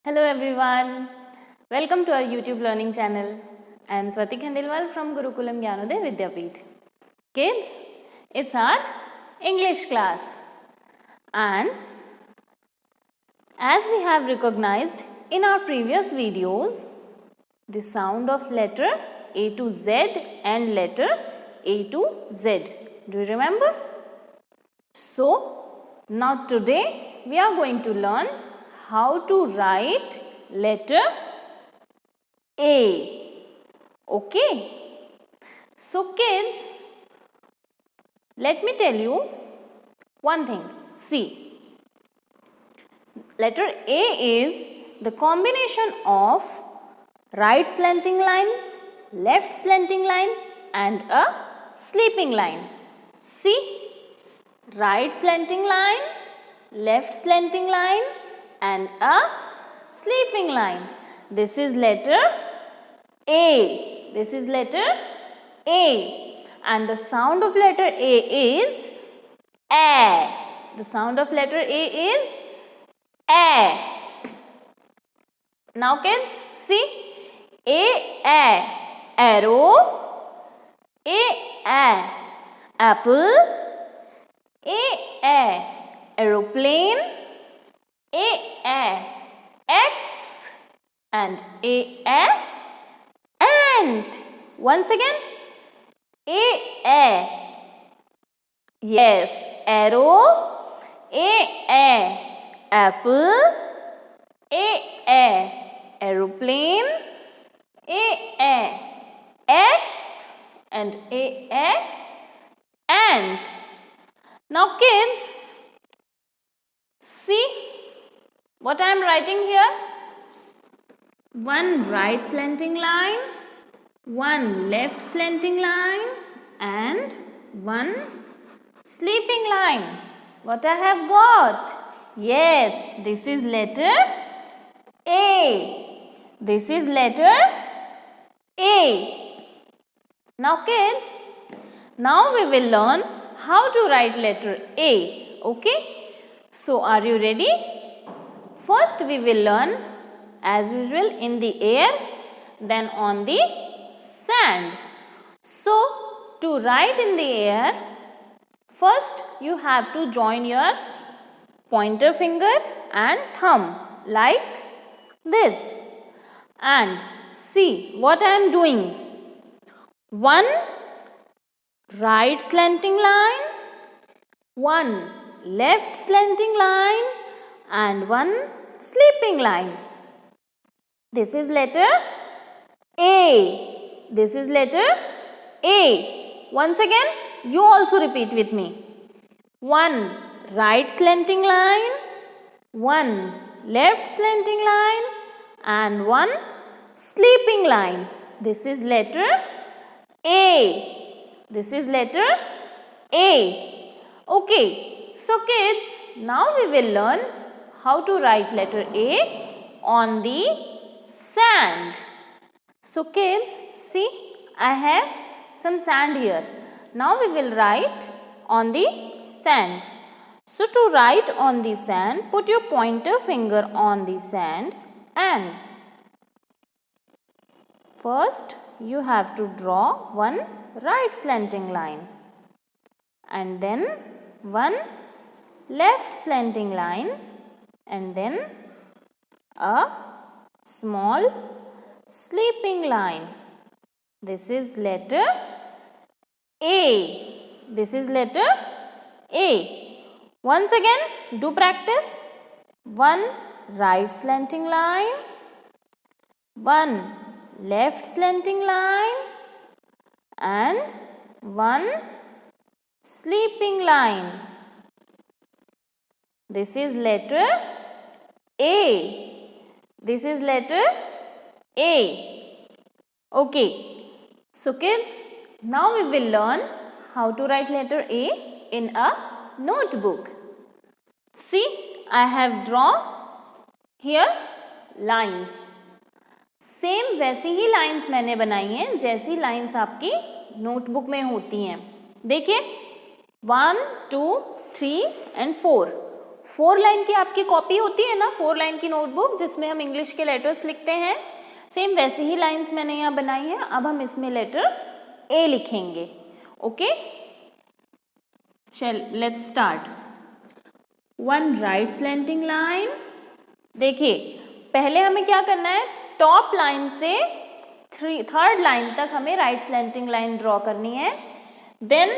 Hello everyone, welcome to our YouTube learning channel. I am Swati Khandelwal from Gurukulam Gyanodaya Vidyapeeth. Kids, it's our English class, and as we have recognized in our previous videos, the sound of letter A to Z and letter A to Z. Do you remember? So, now today we are going to learn how to write letter A. Okay? So kids, let me tell you one thing. See, letter A is the combination of right slanting line, left slanting line and a sleeping line. See, right slanting line, left slanting line and a sleeping line. This is letter A. This is letter A. And the sound of letter A is A. The sound of letter A is A. Now kids, see. A, arrow. A, apple. A, aeroplane. A, X and A, ant. Once again, A, yes, arrow. A, apple. A, aeroplane. A, X and A, ant. Now kids, see what I am writing here. One right slanting line, one left slanting line and one sleeping line. What I have got? Yes, this is letter A. This is letter A. Now kids, now we will learn how to write letter A. Okay? So are you ready? First we will learn as usual in the air, then on the sand. So to write in the air, first you have to join your pointer finger and thumb like this. And see what I am doing. One right slanting line, one left slanting line and one sleeping line. This is letter A. This is letter A. Once again, you also repeat with me. One right slanting line, one left slanting line and one sleeping line. This is letter A. This is letter A. Okay. So kids, now we will learn how to write letter A on the sand. So kids, see, I have some sand here. Now we will write on the sand. So to write on the sand, put your pointer finger on the sand and first you have to draw one right slanting line and then one left slanting line and then a small sleeping line. This is letter A. This is letter A. Once again, do practice. One right slanting line, one left slanting line and one sleeping line. This is letter A. This is letter A. Okay. So kids, now we will learn how to write letter A in a notebook. See, I have drawn here lines. Same वैसी ही lines मैंने बनाई हैं जैसी lines आपकी notebook में होती हैं. देखिए 1, 2, 3 and 4. 4 लाइन की आपकी कॉपी होती है ना, 4 लाइन की नोटबुक जिसमें हम इंग्लिश के लेटर्स लिखते हैं, सेम वैसी ही लाइंस मैंने यहाँ बनाई है। अब हम इसमें लेटर ए लिखेंगे। Okay, let's start. 1 right slanting line. देखिए पहले हमें क्या करना है, टॉप लाइन से थर्ड लाइन तक हमें राइट स्लैंटिंग लाइन ड्रॉ करनी है। देन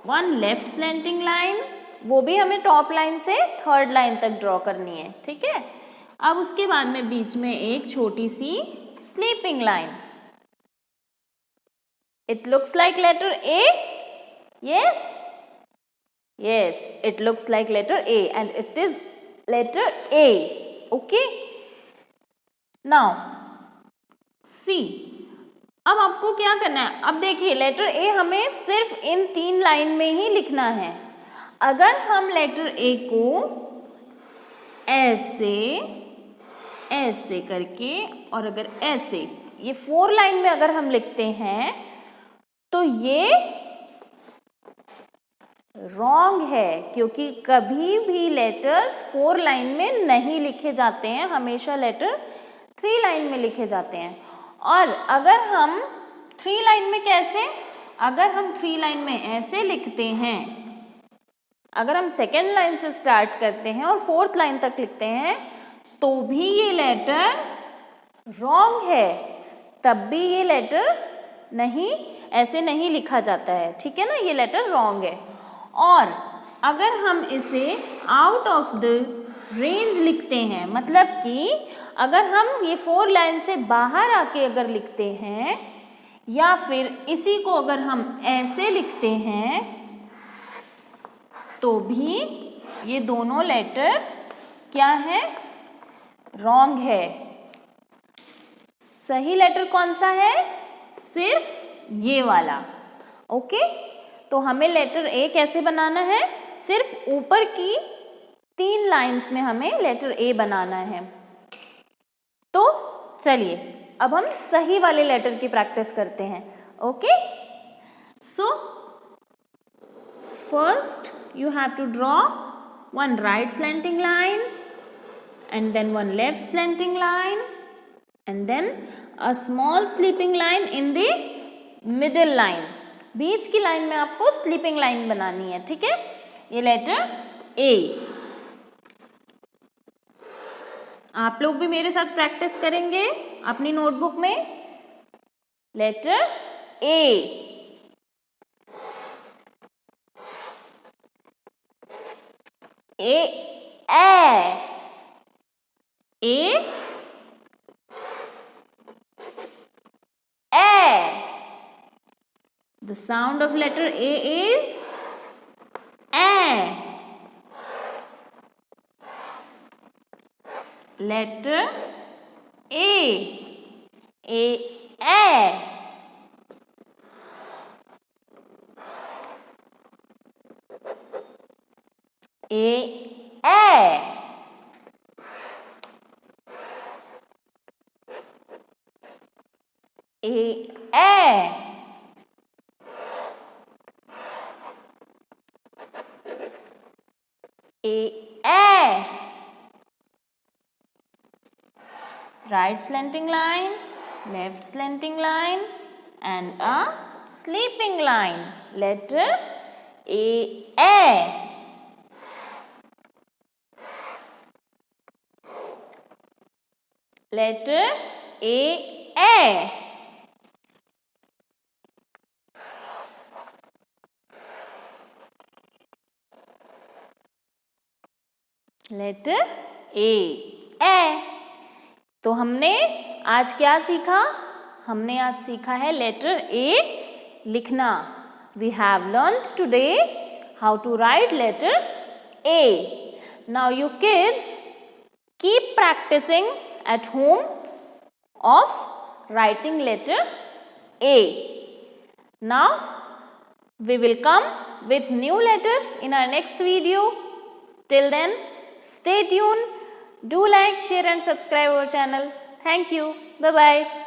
1 लेफ्ट स्लैंटिंग लाइन, वो भी हमें टॉप लाइन से थर्ड लाइन तक ड्रॉ करनी है, ठीक है। अब उसके बाद में बीच में एक छोटी सी sleeping line. It looks like letter A, yes yes, it looks like letter A and it is letter A. Okay, now C. अब आपको क्या करना है, अब देखिए लेटर ए हमें सिर्फ इन 3 लाइन में ही लिखना है। अगर हम लेटर ए को ऐसे ऐसे करके और अगर ऐसे ये 4 लाइन में अगर हम लिखते हैं तो ये रॉन्ग है, क्योंकि कभी भी लेटर्स 4 लाइन में नहीं लिखे जाते हैं, हमेशा लेटर 3 लाइन में लिखे जाते हैं। और अगर हम 3 लाइन में कैसे, अगर हम 3 लाइन में ऐसे लिखते हैं, अगर हम सेकेंड लाइन से स्टार्ट करते हैं और 4th लाइन तक लिखते हैं तो भी ये लेटर रॉन्ग है, तब भी ये लेटर नहीं, ऐसे नहीं लिखा जाता है, ठीक है ना, ये लेटर रॉन्ग है। और अगर हम इसे आउट ऑफ द रेंज लिखते हैं, मतलब कि अगर हम ये 4 लाइन से बाहर आके अगर लिखते हैं या फिर इसी को अगर हम ऐसे लिखते हैं तो भी ये दोनों लेटर क्या है, रॉन्ग है। सही लेटर कौन सा है, सिर्फ ये वाला। ओके, तो हमें लेटर ए कैसे बनाना है, सिर्फ ऊपर की 3 लाइंस में हमें लेटर ए बनाना है। तो चलिए अब हम सही वाले लेटर की प्रैक्टिस करते हैं। Okay, so first you have to draw 1 right slanting line and then 1 left slanting line and then a small sleeping line in the middle line। बीच की लाइन में आपको स्लीपिंग लाइन बनानी है, ठीक है। ये लेटर ए, आप लोग भी मेरे साथ प्रैक्टिस करेंगे अपनी नोटबुक में। Letter A, A A the sound of letter A is A. Letter A, A, A. Right slanting line, left slanting line and a sleeping line. Letter A. Letter A. Letter A. तो हमने आज क्या सीखा, हमने आज सीखा है letter A लिखना। We have learned today how to write letter A. Now you kids keep practising at home of writing letter A. Now we will come with new letter in our next video. Till then, stay tuned. Do like, share and subscribe our channel. Thank you. Bye bye.